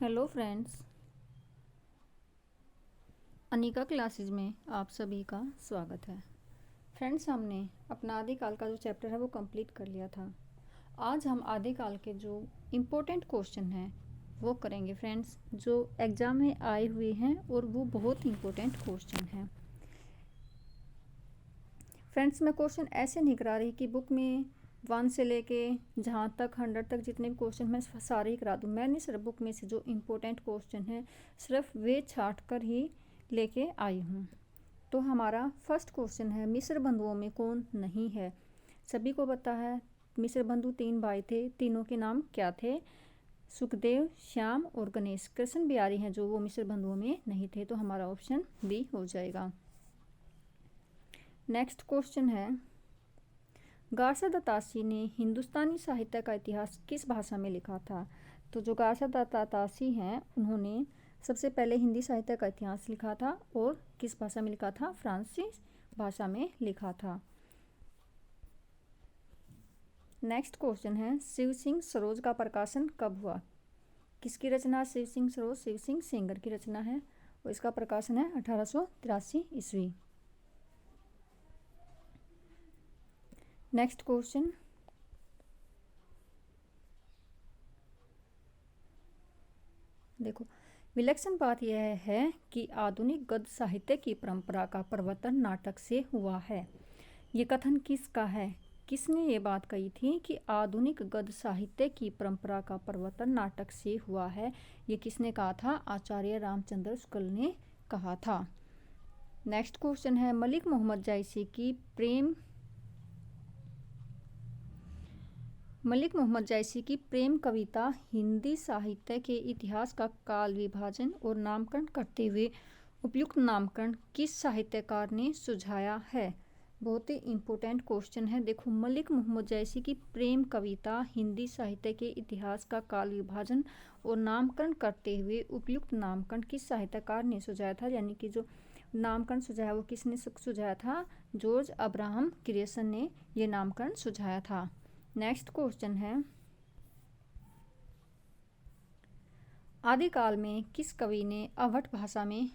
Hello friends, Anika classes में आप सभी का स्वागत है। फ्रेंड्स, हमने अपना आदिकाल का जो चैप्टर है वो कंप्लीट कर लिया था। आज हम आदिकाल के जो इम्पोर्टेंट क्वेश्चन हैं वो करेंगे फ्रेंड्स, जो एग्ज़ाम में आए हुए हैं और वो बहुत इम्पोर्टेंट क्वेश्चन हैं। फ्रेंड्स, मैं क्वेश्चन ऐसे नहीं करा रही कि बुक में 1 से लेके जहाँ तक 100 तक जितने भी क्वेश्चन मैं सारे ही करा दूँ। मैंने सिर्फ बुक में से जो इम्पोर्टेंट क्वेश्चन है सिर्फ वे छाट कर ही लेके आई हूँ। तो हमारा फर्स्ट क्वेश्चन है, मिस्र बंधुओं में कौन नहीं है? सभी को पता है मिस्र बंधु 3 भाई थे, तीनों के नाम क्या थे? सुखदेव, श्याम और गणेश। कृष्ण बिहारी हैं जो वो मिस्र बंधुओं में नहीं थे, तो हमारा ऑप्शन बी हो जाएगा। नेक्स्ट क्वेश्चन है, गारसा दत्तासी ने हिंदुस्तानी साहित्य का इतिहास किस भाषा में लिखा था? तो जो गारसा दत्तासी हैं उन्होंने सबसे पहले हिंदी साहित्य का इतिहास लिखा था और किस भाषा में लिखा था? फ्रांसीसी भाषा में लिखा था। नेक्स्ट क्वेश्चन है, शिव सिंह सरोज का प्रकाशन कब हुआ? किसकी रचना? शिव सिंह सरोज शिव सिंह सेंगर की रचना है और इसका प्रकाशन है 1883 ईस्वी। नेक्स्ट क्वेश्चन, देखो, विलक्षण बात यह है कि आधुनिक गद्य साहित्य की परंपरा का प्रवर्तन नाटक से हुआ है। ये कथन किसका है? किसने ये बात कही थी कि आधुनिक गद्य साहित्य की परंपरा का प्रवर्तन नाटक से हुआ है? ये किसने कहा था? आचार्य रामचंद्र शुक्ल ने कहा था। नेक्स्ट क्वेश्चन है, मलिक मोहम्मद जायसी की प्रेम कविता हिंदी साहित्य के इतिहास का काल विभाजन और नामकरण करते हुए उपयुक्त नामकरण किस साहित्यकार ने सुझाया है? बहुत ही इम्पोर्टेंट क्वेश्चन है। देखो, मलिक मोहम्मद जायसी की प्रेम कविता हिंदी साहित्य के इतिहास का काल विभाजन और नामकरण करते हुए उपयुक्त नामकरण किस साहित्यकार ने सुझाया था? यानी कि जो नामकरण सुझाया वो किसने सुझाया था? जॉर्ज अब्राहम ग्रेसन ने ये नामकरण सुझाया था। नेक्स्ट क्वेश्चन है, आदिकाल में किस कवि ने अवध भाषा में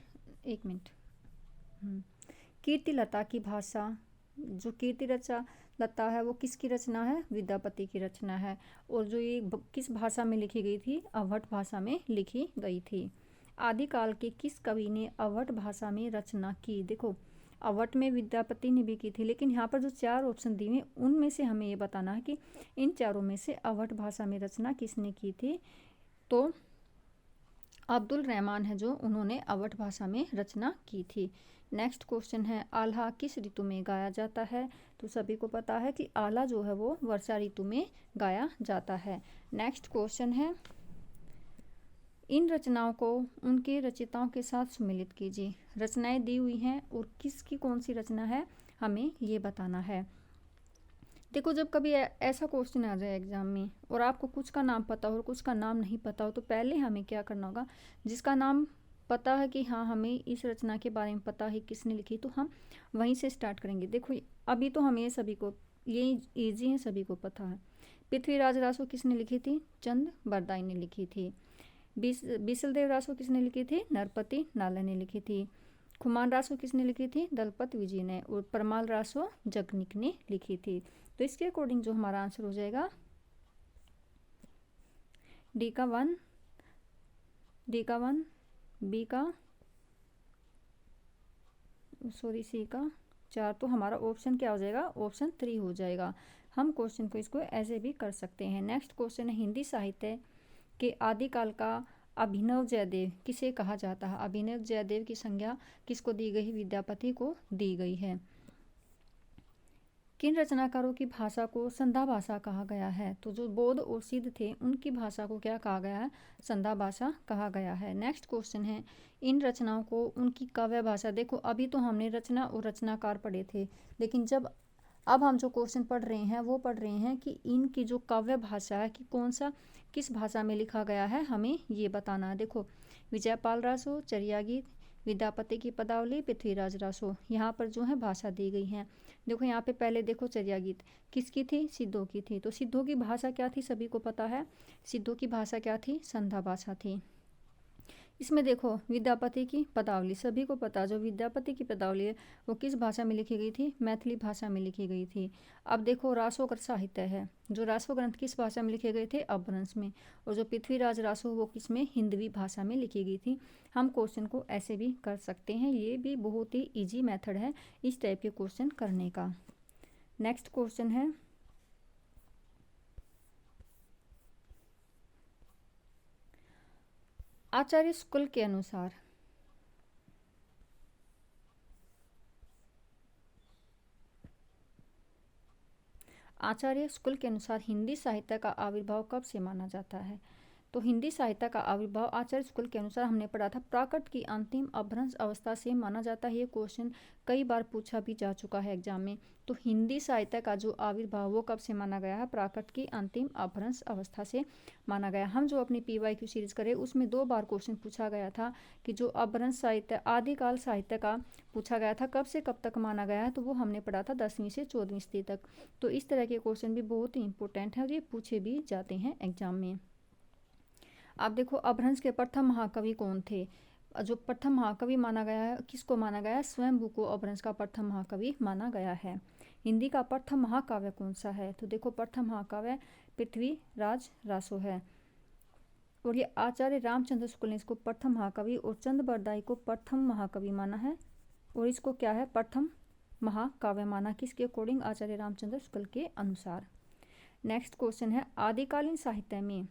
कीर्तिलता की भाषा, जो कीर्तिलता है वो किसकी रचना है? विद्यापति की रचना है। और जो ये किस भाषा में लिखी गई थी? अवध भाषा में लिखी गई थी। आदिकाल के किस कवि ने अवध भाषा में रचना की? देखो, अवध में विद्यापति ने भी की थी, लेकिन यहाँ पर जो 4 ऑप्शन दिए हैं उनमें से हमें ये बताना है कि इन चारों में से अवध भाषा में रचना किसने की थी? तो अब्दुल रहमान है जो उन्होंने अवध भाषा में रचना की थी। नेक्स्ट क्वेश्चन है, आल्हा किस ऋतु में गाया जाता है? तो सभी को पता है कि आल्हा जो है वो वर्षा ऋतु में गाया जाता है। नेक्स्ट क्वेश्चन है, इन रचनाओं को उनके रचयिताओं के साथ सम्मिलित कीजिए। रचनाएं दी हुई हैं और किसकी कौन सी रचना है हमें ये बताना है। देखो, जब कभी ऐसा क्वेश्चन आ जाए एग्जाम में और आपको कुछ का नाम पता हो और कुछ का नाम नहीं पता हो, तो पहले हमें क्या करना होगा? जिसका नाम पता है कि हाँ हमें इस रचना के बारे में पता है किसने लिखी, तो हम वहीं से स्टार्ट करेंगे। देखो, अभी तो हमें सभी को ये ईजी है, सभी को पता है। पृथ्वीराज रासो किसने लिखी थी? चंद बरदाई ने लिखी थी। बिसलदेव रासो किसने लिखी थी? नरपति नाला ने लिखी थी। खुमान रासो किसने लिखी थी? दलपत विजय ने। और परमाल रासो जगनिक ने लिखी थी। तो इसके अकॉर्डिंग जो हमारा आंसर हो जाएगा डी का 1, बी का सी का 4। तो हमारा ऑप्शन क्या हो जाएगा? ऑप्शन 3 हो जाएगा। हम क्वेश्चन को इसको ऐसे भी कर सकते हैं। नेक्स्ट क्वेश्चन है, हिंदी साहित्य के आदिकाल का अभिनव जयदेव किसे कहा जाता है? अभिनव जयदेव की संज्ञा किसको दी गई? विद्यापति को दी गई है। किन रचनाकारों की भाषा को संधा भाषा कहा गया है? तो जो बौद्ध और सिद्ध थे उनकी भाषा को क्या कहा गया है? संधा भाषा कहा गया है। नेक्स्ट क्वेश्चन है, इन रचनाओं को उनकी काव्य भाषा। देखो, अभी तो हमने रचना और रचनाकार पढ़े थे, लेकिन अब हम जो क्वेश्चन पढ़ रहे हैं वो पढ़ रहे हैं कि इनकी जो काव्य भाषा है कि किस भाषा में लिखा गया है, हमें ये बताना है। देखो, विजयपाल रासो, चर्या गीत, विद्यापति की पदावली, पृथ्वीराज रासो, यहाँ पर जो है भाषा दी गई है। देखो, यहाँ पे पहले देखो, चर्या गीत किसकी थी? सिद्धों की थी। तो सिद्धों की भाषा क्या थी? सभी को पता है। सिद्धों की भाषा क्या थी? संधा भाषा थी। इसमें देखो विद्यापति की पदावली, सभी को पता, जो विद्यापति की पदावली है वो किस भाषा में लिखी गई थी? मैथिली भाषा में लिखी गई थी। अब देखो रासोग्रंथ साहित्य है, जो रासोग्रंथ किस भाषा में लिखे गए थे? अपभ्रंश में। और जो पृथ्वीराज रासो वो किस में? हिंदवी भाषा में लिखी गई थी। हम क्वेश्चन को ऐसे भी कर सकते हैं, ये भी बहुत ही ईजी मेथड है इस टाइप के क्वेश्चन करने का। नेक्स्ट क्वेश्चन है, आचार्य शुक्ल के अनुसार हिंदी साहित्य का आविर्भाव कब से माना जाता है? तो हिंदी साहित्य का आविर्भाव आचार्य शुक्ल के अनुसार हमने पढ़ा था प्राकृत की अंतिम अपभ्रंश अवस्था से माना जाता है। ये क्वेश्चन कई बार पूछा भी जा चुका है एग्जाम में। तो हिंदी साहित्य का जो आविर्भाव वो कब से माना गया है? प्राकृत की अंतिम अपभ्रंश अवस्था से माना गया। हम जो अपनी PYQ सीरीज करें उसमें 2 बार क्वेश्चन पूछा गया था कि जो अपभ्रंश साहित्य आदिकाल साहित्य का पूछा गया था कब से कब तक माना गया है, तो वो हमने पढ़ा था 10वीं से 14वीं सदी तक। तो इस तरह के क्वेश्चन भी बहुत ही इंपॉर्टेंट है और ये पूछे भी जाते हैं एग्जाम में। आप देखो अपभ्रंश के प्रथम महाकवि कौन थे? जो प्रथम महाकवि माना गया है, किसको माना गया है? स्वयंभू को अपभ्रंश का प्रथम महाकवि माना गया है। हिंदी का प्रथम महाकाव्य कौन सा है? तो देखो प्रथम महाकाव्य पृथ्वीराज रासो है। और ये आचार्य रामचंद्र शुक्ल ने इसको प्रथम महाकवि और चंद बरदाई को प्रथम महाकवि माना है। और इसको क्या है? प्रथम महाकाव्य माना, किसके अकॉर्डिंग? आचार्य रामचंद्र शुक्ल के अनुसार। नेक्स्ट क्वेश्चन है, आदिकालीन साहित्य में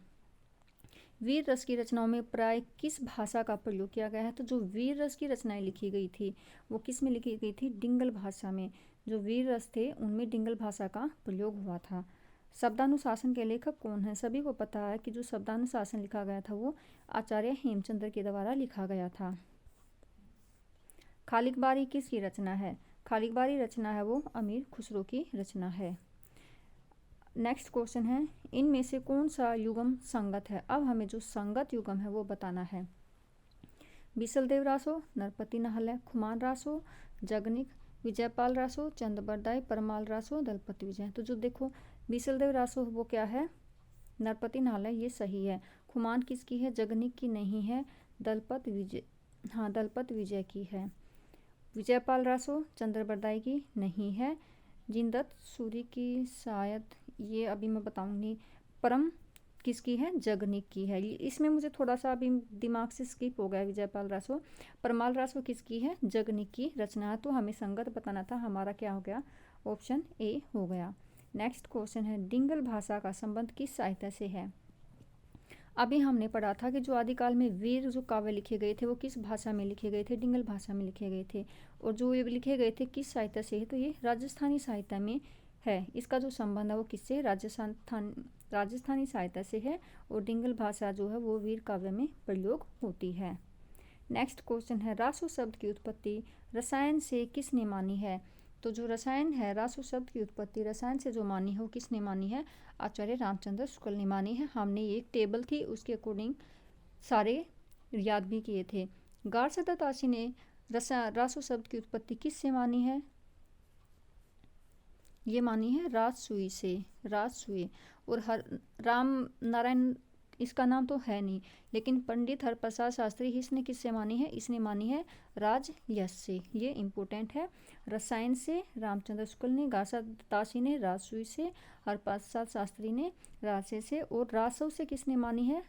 वीर रस की रचनाओं में प्राय किस भाषा का प्रयोग किया गया है? तो जो वीर रस की रचनाएं लिखी गई थी वो किस में लिखी गई थी? डिंगल भाषा में। जो वीर रस थे उनमें डिंगल भाषा का प्रयोग हुआ था। शब्दानुशासन के लेखक कौन है? सभी को पता है कि जो शब्दानुशासन लिखा गया था वो आचार्य हेमचंद्र के द्वारा लिखा गया था। खालिकबारी किसकी रचना है? खालिकबारी रचना है वो अमीर खुसरो की रचना है। नेक्स्ट क्वेश्चन है, इनमें से कौन सा युगम संगत है? अब हमें जो संगत युगम है वो बताना है। बीसलदेव रासो, नरपति नाहल, खुमान रासो, जगनिक, विजयपाल रासो, चंद बरदाई, परमाल रासो, दलपति विजय। तो जो देखो बीसलदेव रासो वो क्या है? नरपति नाहल, ये सही है। खुमान किसकी है? जगनिक की नहीं है, दलपत विजय, हाँ दलपत विजय की है। विजयपाल रासो चंद्र बरदाई की नहीं है। जिनदत्त सूरी की शायद, ये अभी मैं बताऊंगी। परम किसकी है? जगनिक की है। इसमें मुझे थोड़ा सा अभी दिमाग से स्किप हो गया विजयपाल रासो। परमाल रासो किसकी है? जगनिक की रचना है। तो हमें संगत बताना था, हमारा क्या हो गया? ऑप्शन ए हो गया। नेक्स्ट क्वेश्चन है, डिंगल भाषा का संबंध किस साहित्य से है? अभी हमने पढ़ा था कि जो आदिकाल में वीर जो काव्य लिखे गए थे वो किस भाषा में लिखे गए थे? डिंगल भाषा में लिखे गए थे। और जो ये लिखे गए थे किस साहित्य से है? तो ये राजस्थानी साहित्य में है। इसका जो संबंध है वो किससे? राजस्थानी साहित्य से है। और डिंगल भाषा जो है वो वीर काव्य में प्रयोग होती है। नेक्स्ट क्वेश्चन है, रासो शब्द की उत्पत्ति रसायन से किसने मानी है? तो जो रसायन है, रासो शब्द की उत्पत्ति रसायन से जो मानी है वो किसने मानी है? आचार्य रामचंद्र शुक्ल ने मानी है। हमने एक टेबल थी उसके अकॉर्डिंग सारे याद भी किए थे। गारसदा ताशी ने रासो शब्द की उत्पत्ति किससे मानी है? ये मानी है राजसूय से, राजसूय। और राम नारायण इसका नाम तो है नहीं, लेकिन पंडित हरप्रसाद शास्त्री इसने किससे मानी है? इसने मानी है राजयश से। ये इंपॉर्टेंट है। रसायन से रामचंद्र शुक्ल ने, गारसदा ताशी ने राजसूय से, हरप्रसाद शास्त्री ने राजय से। और रासव से किसने मानी है?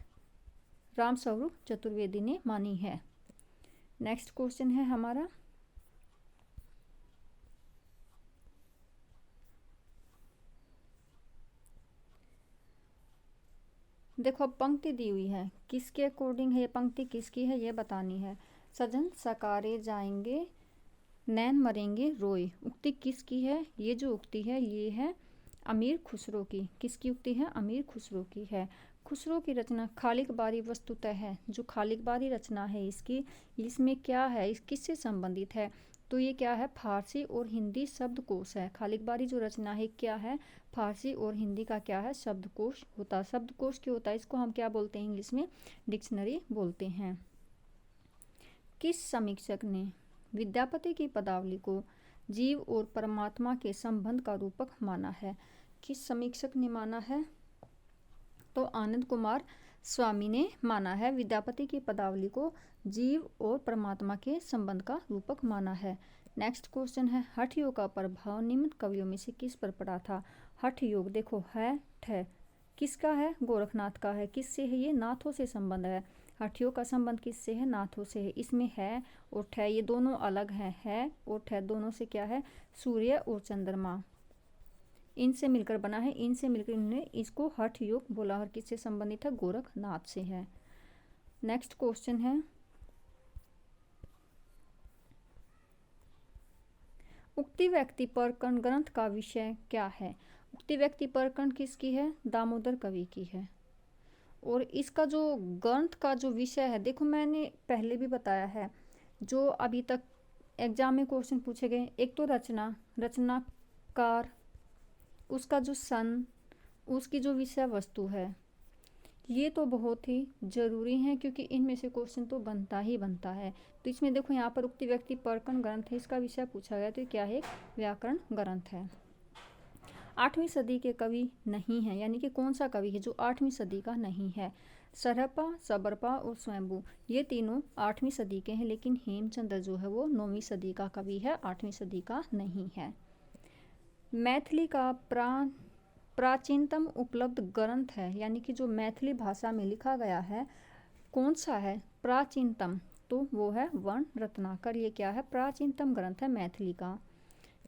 राम स्वरूप चतुर्वेदी ने मानी है। नेक्स्ट क्वेश्चन है हमारा, देखो अब पंक्ति दी हुई है, किसके अकॉर्डिंग है ये पंक्ति? किसकी है ये बतानी है। सजन सकारे जाएंगे नैन मरेंगे रोए, उक्ति किसकी है? ये जो उक्ति है ये है अमीर खुसरो की। किसकी उक्ति है? अमीर खुसरो की है। खुसरो की रचना खालिकबारी वस्तुतः है। जो खालिकबारी रचना है इसकी, इसमें क्या है, इस किससे संबंधित है? तो ये क्या है? फारसी और हिंदी शब्दकोश है। खालिकबारी जो रचना है क्या है? फारसी और हिंदी का क्या है? शब्दकोश होता है। शब्दकोश क्यों होता है? इसको हम क्या बोलते हैं इंग्लिश में? डिक्शनरी बोलते हैं। किस समीक्षक ने विद्यापति की पदावली को जीव और परमात्मा के संबंध का रूपक माना है? किस समीक्षक ने माना है? तो आनंद कुमार स्वामी ने माना है। विद्यापति की पदावली को जीव और परमात्मा के संबंध का रूपक माना है। नेक्स्ट क्वेश्चन है, हठ योग का प्रभाव निम्न कवियों में से किस पर पड़ा था? हठ योग देखो है ठ किसका है? गोरखनाथ का है। किससे है ये? नाथों से संबंध है। हठ योग का संबंध किससे है? नाथों से है। इसमें है और ठ ये दोनों अलग हैं। है और ठ दोनों से क्या है? सूर्य और चंद्रमा, इनसे मिलकर बना है। इनसे मिलकर इन्होंने इसको हठ योग बोला। और किससे संबंधित है? गोरखनाथ से है। नेक्स्ट क्वेश्चन है, उक्ति व्यक्ति परकण ग्रंथ का विषय क्या है? उक्ति व्यक्ति परकण किसकी है? दामोदर कवि की है। और इसका जो ग्रंथ का जो विषय है, देखो मैंने पहले भी बताया है, जो अभी तक एग्जाम में क्वेश्चन पूछे गए, एक तो रचना, रचनाकार, उसका जो सन, उसकी जो विषय वस्तु है, ये तो बहुत ही जरूरी है क्योंकि इनमें से क्वेश्चन तो बनता ही बनता है। तो इसमें देखो यहाँ पर उक्ति व्यक्ति परकण ग्रंथ है, इसका विषय पूछा गया, तो क्या है? एक व्याकरण ग्रंथ है। 8वीं सदी के कवि नहीं है, यानी कि कौन सा कवि है जो 8वीं सदी का नहीं है? सरहपा, सबरपा और स्वयंभू, ये तीनों 8वीं सदी के हैं, लेकिन हेमचंद्र जो है वो 9वीं सदी का कवि है, 8वीं सदी का नहीं है। मैथिली का प्राचीनतम उपलब्ध ग्रंथ है, यानी कि जो मैथिली भाषा में लिखा गया है, कौन सा है प्राचीनतम? तो वो है वर्ण रत्नाकर। ये क्या है? प्राचीनतम ग्रंथ है मैथिली का।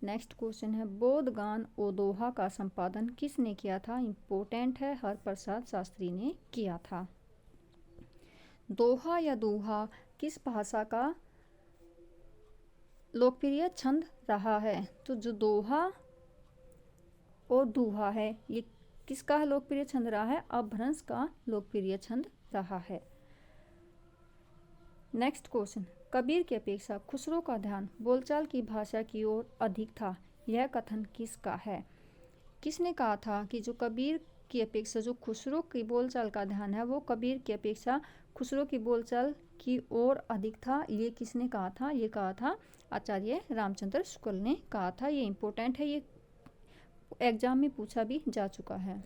नेक्स्ट क्वेश्चन है, बोधगान ओ दोहा का संपादन किसने किया था? इम्पोर्टेंट है, हरप्रसाद शास्त्री ने किया था। दोहा या दोहा किस भाषा का लोकप्रिय छंद रहा है? तो जो दोहा और दोहा है, ये किसका लोकप्रिय छंद रहा है? अपभ्रंश का लोकप्रिय छंद रहा है। नेक्स्ट क्वेश्चन, कबीर की अपेक्षा खुसरो का ध्यान बोलचाल की भाषा की ओर अधिक था, यह कथन किसका है? किसने कहा था कि जो कबीर की अपेक्षा जो खुसरो की बोलचाल का ध्यान है वो कबीर की अपेक्षा खुसरो की बोलचाल की ओर अधिक था? ये किसने कहा था? ये कहा था आचार्य रामचंद्र शुक्ल ने कहा था। ये इंपॉर्टेंट है, ये एग्जाम में पूछा भी जा चुका है।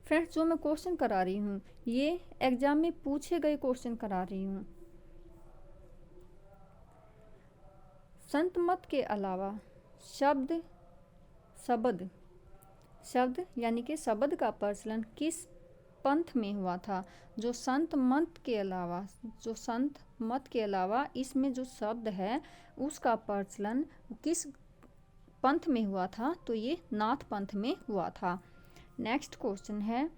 फ्रेंड्स, जो मैं क्वेश्चन करा रही हूँ ये एग्जाम में पूछे गए क्वेश्चन करा रही हूँ। संत मत के अलावा शब्द यानी कि शब्द का प्रचलन किस पंथ में हुआ था? जो संत मत के अलावा इसमें जो शब्द है उसका प्रचलन किस पंथ में हुआ था? तो ये नाथ पंथ में हुआ था। नेक्स्ट क्वेश्चन है,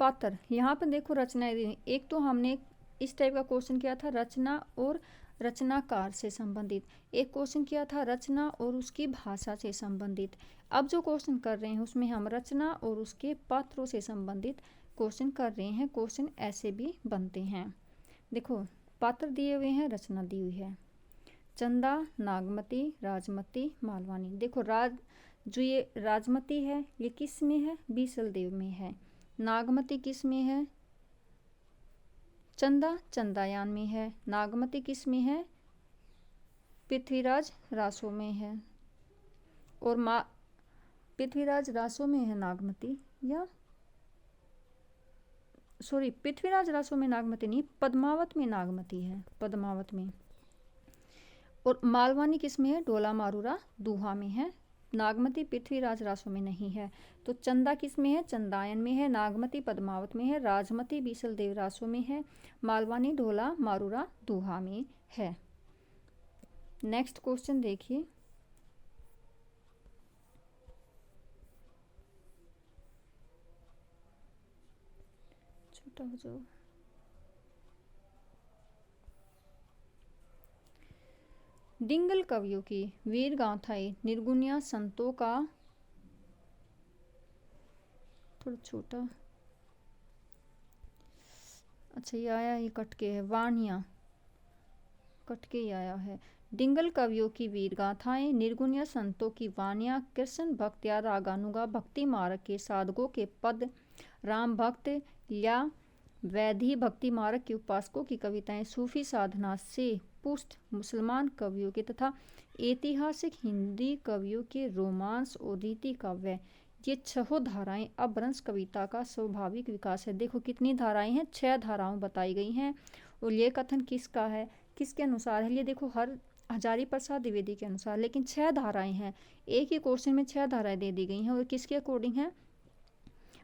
पात्र। यहाँ पर देखो रचनाएं दी, एक तो हमने इस टाइप का क्वेश्चन किया था रचना और रचनाकार से संबंधित, एक क्वेश्चन किया था रचना और उसकी भाषा से संबंधित। अब जो क्वेश्चन कर रहे हैं उसमें हम रचना और उसके पात्रों से संबंधित क्वेश्चन कर रहे हैं। क्वेश्चन ऐसे भी बनते हैं, देखो पात्र दिए हुए हैं, रचना दी हुई है। चंदा, नागमती, राजमती, मालवानी। देखो जो ये राजमती है ये किस में है? बीसल देव में है। नागमती किस में है? चंदा चंदायान में है। नागमती किस में है? पृथ्वीराज रासो में है। और पृथ्वीराज रासो में है नागमती, या सॉरी पृथ्वीराज रासो में नागमती नहीं, पद्मावत में नागमती है, पद्मावत में। और मालवानी किस में है? डोला मारूरा दूहा में है। नागमती पृथ्वीराज रासो में नहीं है। तो चंदा किस में है? चंदायन में है। नागमती पद्मावत में है। राजमती बीसल देव रासो में है। मालवानी ढोला मारूरा दूहा में है। नेक्स्ट क्वेश्चन देखिए, छोटा हो जाओ। डिंगल कवियों की वीर गाथाएं निर्गुणिया संतों का, थोड़ा छोटा, अच्छा ये आया, ये कटके है, वाणिया कटके ही आया है। डिंगल कवियों की वीर गाथाएं निर्गुणिया संतों की वाणियाँ, कृष्ण भक्त या रागानुगा भक्ति मार्ग के साधकों के पद, राम भक्त या वैधि भक्ति मार्ग के उपासकों की कविताएं, सूफी साधना से पुष्ट मुसलमान कवियों के तथा ऐतिहासिक हिंदी कवियों के रोमांस और रीति काव्य, ये 6 धाराएं अपभ्रंश कविता का स्वाभाविक विकास है। देखो कितनी धाराएं हैं, 6 धाराएं बताई गई हैं। और ये कथन किसका है, किसके अनुसार है? ये देखो हर हजारी प्रसाद द्विवेदी के अनुसार, लेकिन 6 धाराएं हैं। एक ही क्वेश्चन में 6 धाराएं दे दी गई हैं और किसके अकॉर्डिंग है?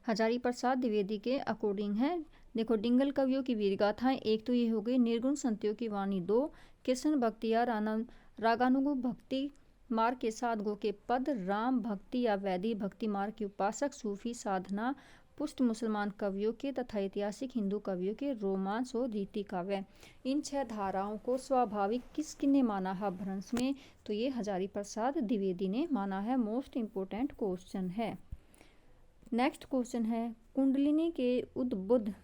हजारी प्रसाद द्विवेदी के अकॉर्डिंग है। देखो डिंगल कवियों की वीर गाथाएं, एक तो ये हो गई निर्गुण संतों की वाणी, 2 कृष्ण भक्ति या रागानुगु भक्ति मार्ग के साधकों के पद, राम भक्ति या वैदिक भक्ति मार्ग के उपासक, सूफी साधना, पुष्ट मुसलमान कवियों के तथा ऐतिहासिक हिंदू कवियों के रोमांस और रीति काव्य। इन 6 धाराओं को स्वाभाविक किसने माना है अपभ्रंश में? तो ये हजारी प्रसाद द्विवेदी ने माना है। मोस्ट इम्पोर्टेंट क्वेश्चन है। नेक्स्ट क्वेश्चन है, कुंडलिनी के उद्बुद्ध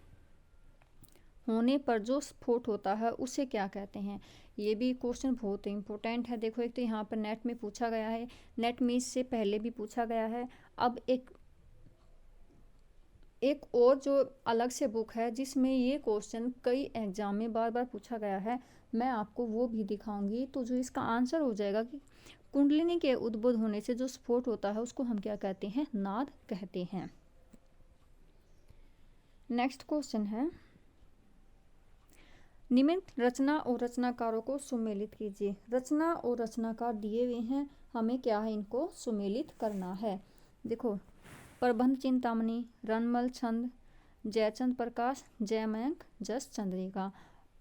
होने पर जो स्फोट होता है उसे क्या कहते हैं? ये भी क्वेश्चन बहुत इंपॉर्टेंट है। देखो एक तो यहाँ पर नेट में पूछा गया है, नेट में इससे पहले भी पूछा गया है। अब एक और जो अलग से बुक है जिसमें ये क्वेश्चन कई एग्जाम में बार बार पूछा गया है, मैं आपको वो भी दिखाऊंगी। तो जो इसका आंसर हो जाएगा कि कुंडलिनी के उद्बुद्ध होने से जो स्फोट होता है उसको हम क्या कहते हैं? नाद कहते हैं। नेक्स्ट क्वेश्चन है, निम्नलिखित रचना और रचनाकारों को सुमेलित कीजिए। रचना और रचनाकार दिए हुए हैं, हमें क्या है? इनको सुमेलित करना है। देखो प्रबंध चिंतामणि, रनमल छंद, जयचंद प्रकाश, जयमयंक, जस चंद्रिका।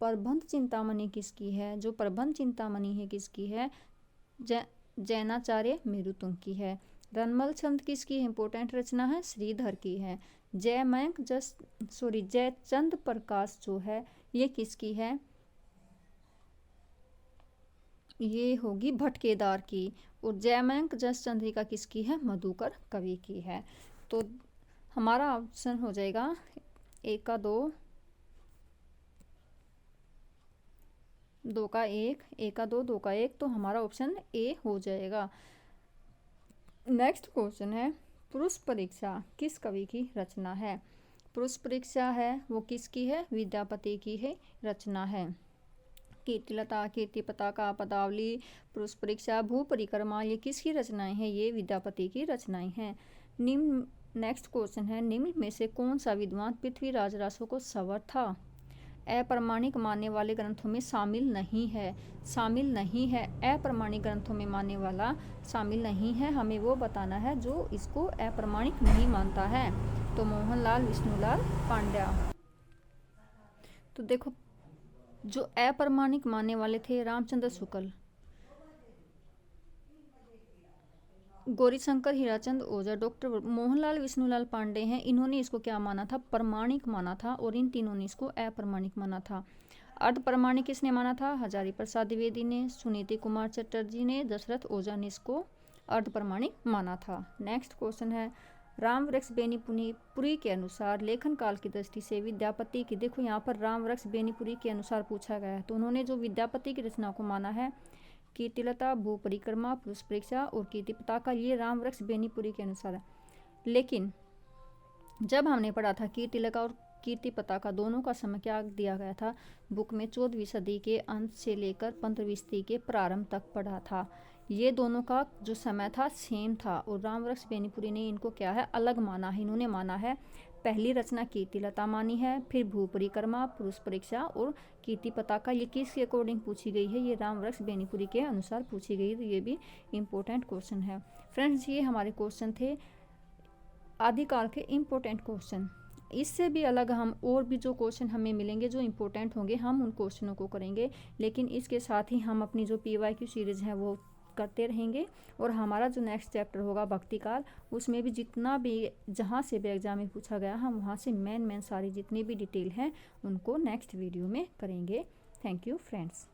प्रबंध चिंतामणि किसकी है? जो प्रबंध चिंतामणि है किसकी है? जैनाचार्य मेरुतुंग की है। रनमल छंद किसकी इंपोर्टेंट रचना है? श्रीधर की है। जयचंद प्रकाश जो है ये किसकी है? ये होगी भटकेदार की। और जयमयंक जस चंद्रिका किसकी है? मधुकर कवि की है। तो हमारा ऑप्शन हो जाएगा 1 का 2, 2 का 1, 1 का 2, 2 का 1। तो हमारा ऑप्शन ए हो जाएगा। नेक्स्ट क्वेश्चन है, पुरुष परीक्षा किस कवि की रचना है? पुरुष परीक्षा है वो किसकी है? विद्यापति की है रचना है। कीर्तिलता, कीर्ति पताका, पदावली, पुरुष परीक्षा, भू परिक्रमा, ये किसकी रचनाएं हैं? ये विद्यापति की रचनाएं हैं। निम्न नेक्स्ट क्वेश्चन है, निम्न में से कौन सा विद्वान पृथ्वीराज रासो को सवर था? अप्रमाणिक मानने वाले ग्रंथों में शामिल नहीं है। शामिल नहीं है, अप्रमाणिक ग्रंथों में मानने वाला शामिल नहीं है। हमें वो बताना है जो इसको अप्रमाणिक नहीं मानता है। तो मोहनलाल विष्णुलाल पांड्या। तो देखो जो अप्रमाणिक मानने वाले थे रामचंद्र शुक्ल, गौरीशंकर हीराचंद ओझा, डॉक्टर मोहनलाल विष्णुलाल पांडे हैं। इन्होंने इसको क्या माना था? प्रमाणिक माना था। और इन तीनों ने इसको अप्रमाणिक माना था। अर्ध प्रमाणिक किसने माना था? हजारी प्रसाद द्विवेदी ने, सुनीति कुमार चटर्जी ने, दशरथ ओझा ने इसको अर्ध प्रमाणिक माना था। नेक्स्ट क्वेश्चन है, राम वृक्ष बेनीपुरी के अनुसार लेखन काल की दृष्टि से विद्यापति की, देखो यहाँ पर राम वृक्ष बेनीपुरी के अनुसार पूछा गया है। तो उन्होंने जो विद्यापति की रचना को माना है, कीर्तिलता, भू परिक्रमा, पुरुष परीक्षा और कीर्ति पताका, ये राम वृक्ष बेनीपुरी के अनुसार है। लेकिन जब हमने पढ़ा था कीर्तिलता और कीर्ति पताका दोनों का समय क्या दिया गया था बुक में, 14वीं सदी के अंत से लेकर 15वीं सदी के प्रारंभ तक पढ़ा था। ये दोनों का जो समय था सेम था। और राम वृक्ष बेनीपुरी ने इनको क्या है? अलग माना है। इन्होंने माना है पहली रचना कीर्तिलता मानी है, फिर भू परिक्रमा, पुरुष परीक्षा और कीर्ति पताका। ये किसके अकॉर्डिंग पूछी गई है? ये राम वृक्ष बेनीपुरी के अनुसार पूछी गई। तो ये भी इम्पोर्टेंट क्वेश्चन है। फ्रेंड्स ये हमारे क्वेश्चन थे आदिकाल के इम्पोर्टेंट क्वेश्चन। इससे भी अलग हम और भी जो क्वेश्चन हमें मिलेंगे जो इम्पोर्टेंट होंगे, हम उन क्वेश्चनों को करेंगे। लेकिन इसके साथ ही हम अपनी जो PYQ सीरीज़ है वो करते रहेंगे। और हमारा जो नेक्स्ट चैप्टर होगा भक्ति काल, उसमें भी जितना भी जहाँ से भी एग्जाम में पूछा गया हम वहाँ से मेन सारी जितनी भी डिटेल हैं उनको नेक्स्ट वीडियो में करेंगे। Thank you friends.